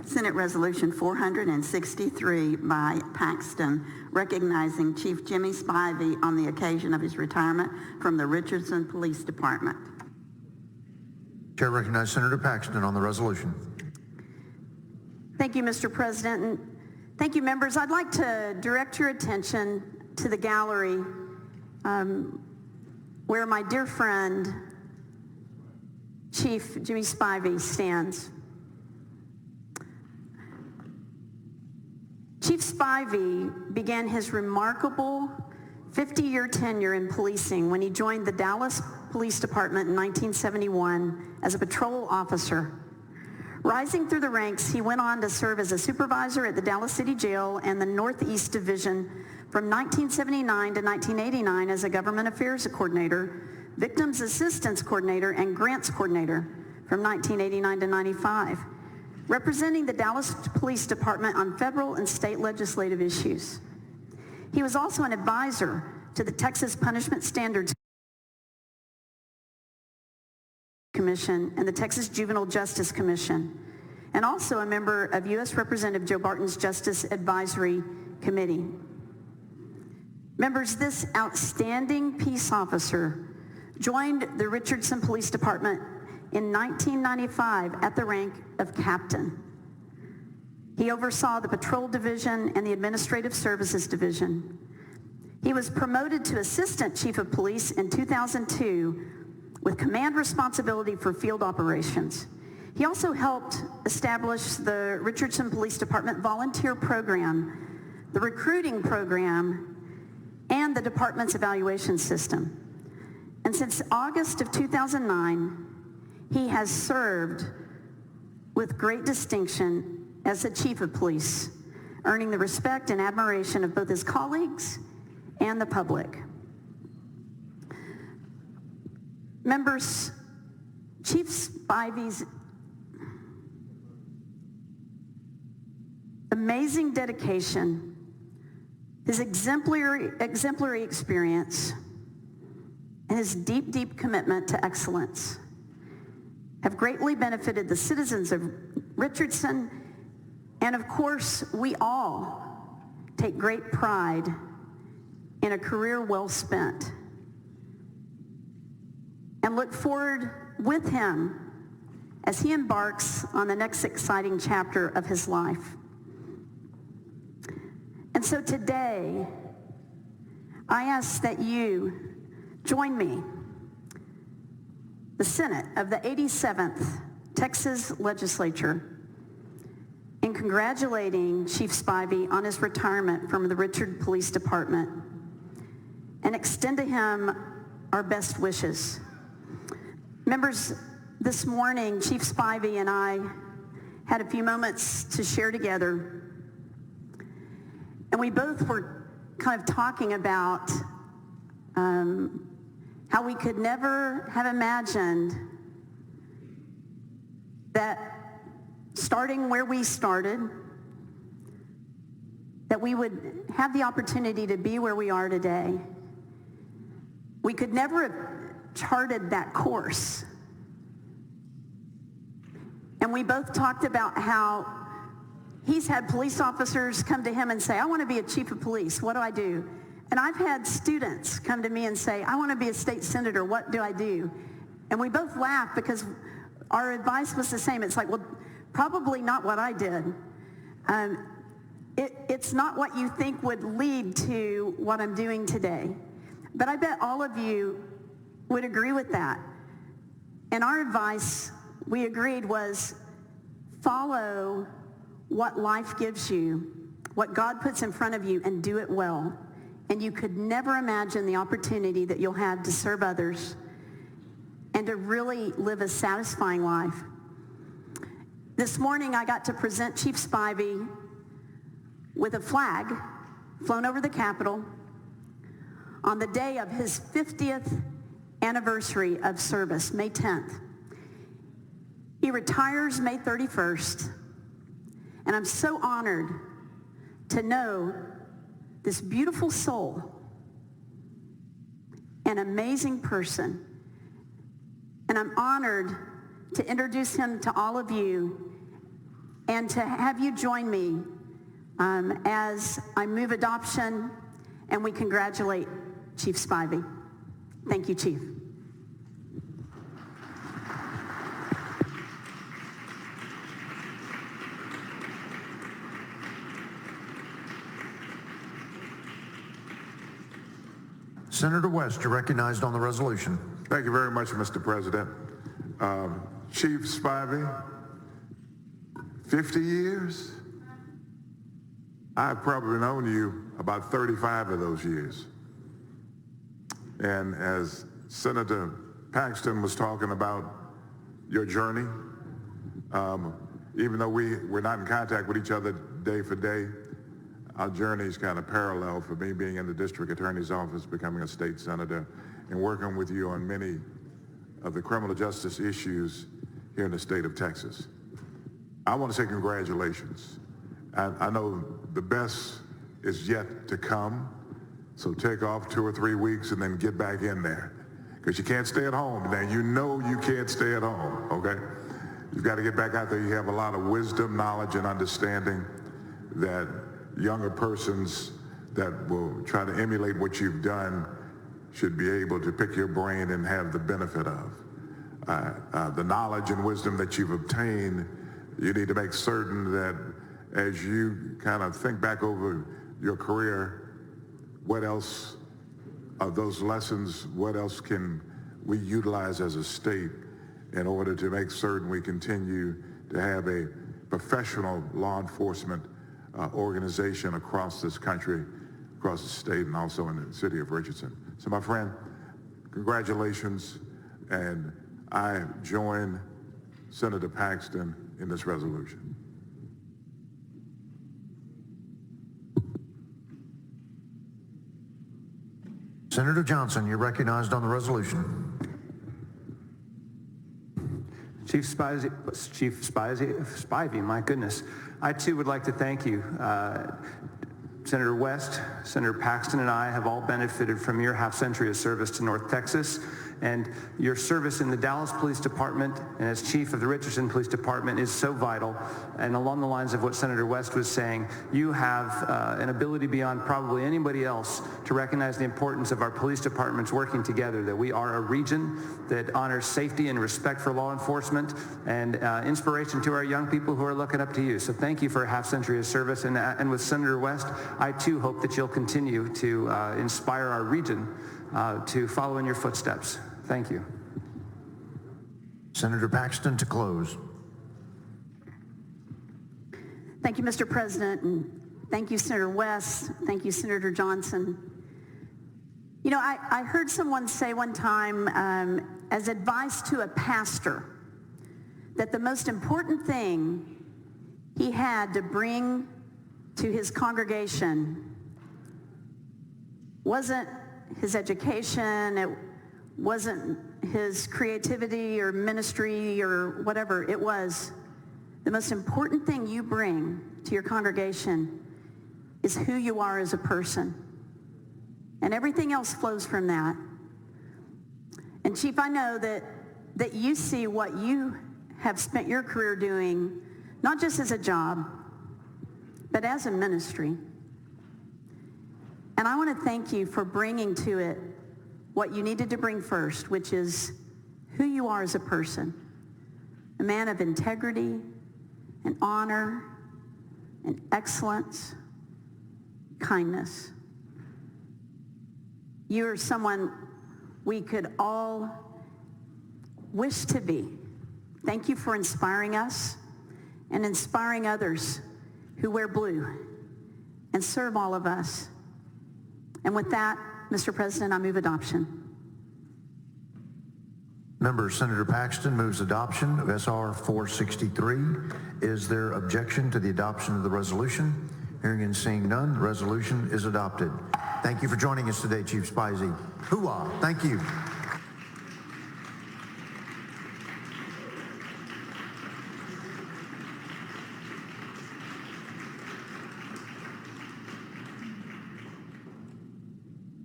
Senate Resolution 463 by Paxton, recognizing Chief Jimmy Spivey on the occasion of his retirement from the Richardson Police Department. Chair recognizes Senator Paxton on the resolution. Thank you, Mr. President. And thank you, members. I'd like to direct your attention to the gallery where my dear friend, Chief Jimmy Spivey, stands. Chief Spivey began his remarkable 50-year tenure in policing when he joined the Dallas Police Department in 1971 as a patrol officer. Rising through the ranks, he went on to serve as a supervisor at the Dallas City Jail and the Northeast Division from 1979 to 1989 as a government affairs coordinator, victims assistance coordinator, and grants coordinator from 1989 to 95, representing the Dallas Police Department on federal and state legislative issues. He was also an advisor to the Texas Punishment Standards Commission and the Texas Juvenile Justice Commission, and also a member of U.S. Representative Joe Barton's Justice Advisory Committee. Members, this outstanding peace officer joined the Richardson Police Department in 1995 at the rank of captain. He oversaw the Patrol Division and the Administrative Services Division. He was promoted to Assistant Chief of Police in 2002 with command responsibility for field operations. He also helped establish the Richardson Police Department Volunteer Program, the recruiting program, and the department's evaluation system. And since August of 2009, he has served with great distinction as the Chief of Police, earning the respect and admiration of both his colleagues and the public. Members, Chief Spivey's amazing dedication, his exemplary experience, and his deep commitment to excellence have greatly benefited the citizens of Richardson, and of course, we all take great pride in a career well spent and look forward with him as he embarks on the next exciting chapter of his life. And so today, I ask that you join me, the Senate of the 87th Texas Legislature, in congratulating Chief Spivey on his retirement from the Richard Police Department and extend to him our best wishes. Members, this morning, Chief Spivey and I had a few moments to share together, and we both were kind of talking about how we could never have imagined that starting where we started, that we would have the opportunity to be where we are today. We could never have charted that course. And we both talked about how he's had police officers come to him and say, I want to be a chief of police. What do I do? And I've had students come to me and say, I want to be a state senator. What do I do? And we both laughed because our advice was the same. It's like, well, probably not what I did. It's not what you think would lead to what I'm doing today. But I bet all of you would agree with that. And our advice, we agreed, was follow what life gives you, what God puts in front of you, and do it well. And you could never imagine the opportunity that you'll have to serve others and to really live a satisfying life. This morning, I got to present Chief Spivey with a flag flown over the Capitol on the day of his 50th anniversary of service, May 10th. He retires May 31st, and I'm so honored to know this beautiful soul, an amazing person, and I'm honored to introduce him to all of you and to have you join me as I move adoption and we congratulate Chief Spivey. Thank you, Chief. Senator West, you're recognized on the resolution. Thank you very much, Mr. President. Chief Spivey, 50 years? I've probably known you about 35 of those years. And as Senator Paxton was talking about your journey, even though we're not in contact with each other day for day, our journey is kind of parallel for me being in the district attorney's office, becoming a state senator, and working with you on many of the criminal justice issues here in the state of Texas. I want to say congratulations. I know the best is yet to come, so take off 2 or 3 weeks and then get back in there, because you can't stay at home. Now, you know you can't stay at home, okay? You've got to get back out there. You have a lot of wisdom, knowledge, and understanding that younger persons that will try to emulate what you've done should be able to pick your brain and have the benefit of. The knowledge and wisdom that you've obtained, you need to make certain that as you kind of think back over your career, what else of those lessons, what else can we utilize as a state in order to make certain we continue to have a professional law enforcement organization across this country, across the state, and also in the city of Richardson. So my friend, congratulations, and I join Senator Paxton in this resolution. Senator Johnson, you're recognized on the resolution. Chief Spivey, my goodness. I too would like to thank you. Senator West, Senator Paxton, and I have all benefited from your half-century of service to North Texas, and your service in the Dallas Police Department and as chief of the Richardson Police Department is so vital. And along the lines of what Senator West was saying, you have an ability beyond probably anybody else to recognize the importance of our police departments working together, that we are a region that honors safety and respect for law enforcement, and inspiration to our young people who are looking up to you. So thank you for a half-century of service. And with Senator West, I too hope that you'll continue to inspire our region to follow in your footsteps. Thank you. Senator Paxton to close. Thank you, Mr. President, and thank you, Senator West. Thank you, Senator Johnson. You know, I heard someone say one time, as advice to a pastor, that the most important thing he had to bring to his congregation wasn't his education, it wasn't his creativity or ministry or whatever. It was the most important thing you bring to your congregation is who you are as a person. And everything else flows from that. And Chief, I know that you see what you have spent your career doing, not just as a job, but as a ministry. And I want to thank you for bringing to it what you needed to bring first, which is who you are as a person. A man of integrity and honor and excellence, kindness. You are someone we could all wish to be. Thank you for inspiring us and inspiring others who wear blue and serve all of us. And with that, Mr. President, I move adoption. Member Senator Paxton moves adoption of SR 463. Is there objection to the adoption of the resolution? Hearing and seeing none, the resolution is adopted. Thank you for joining us today, Chief Spivey. Hoorah! Thank you.